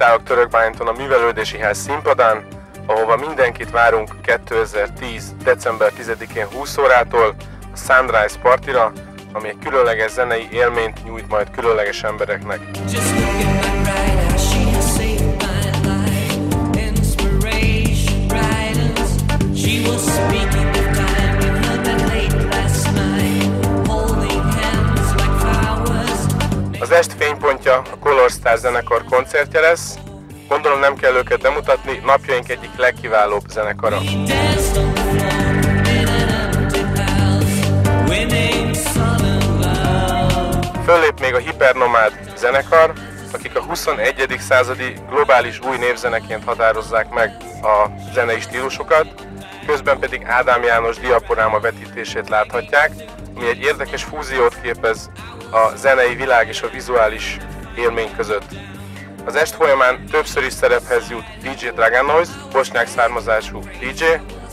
Sétálok Törökbálinton a művelődési ház színpadán, ahova mindenkit várunk 2010. december 10-én 20 órától a Sunrise Partira, ami egy különleges zenei élményt nyújt majd különleges embereknek. Az est fénypontja a Color Star zenekar koncertje lesz. Gondolom nem kell őket bemutatni, napjaink egyik legkiválóbb zenekara. Föllép még a Hypernomád zenekar, akik a 21. századi globális új névzeneként határozzák meg a zenei stílusokat, közben pedig Ádám János diaporáma vetítését láthatják, ami egy érdekes fúziót képez a zenei világ és a vizuális élmény között. Az est folyamán többször is szerephez jut DJ Draganoise, bosnyák származású DJ,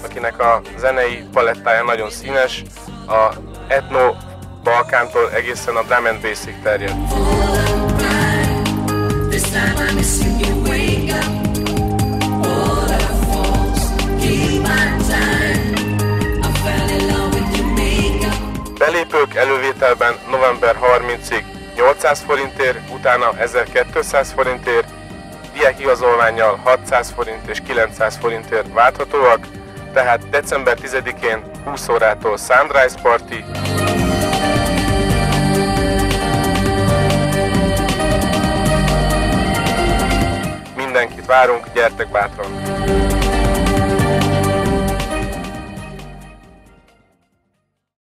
akinek a zenei palettája nagyon színes, a etno Balkántól egészen a drum and bassig terjed. Belépők elővételben november 30-ig 800 forintért, utána 1200 forintért, diákigazolvánnyal 600 forint és 900 forintért válthatóak, tehát december 10-én 20 órától Sunrise Party. Mindenkit várunk, gyertek bátran!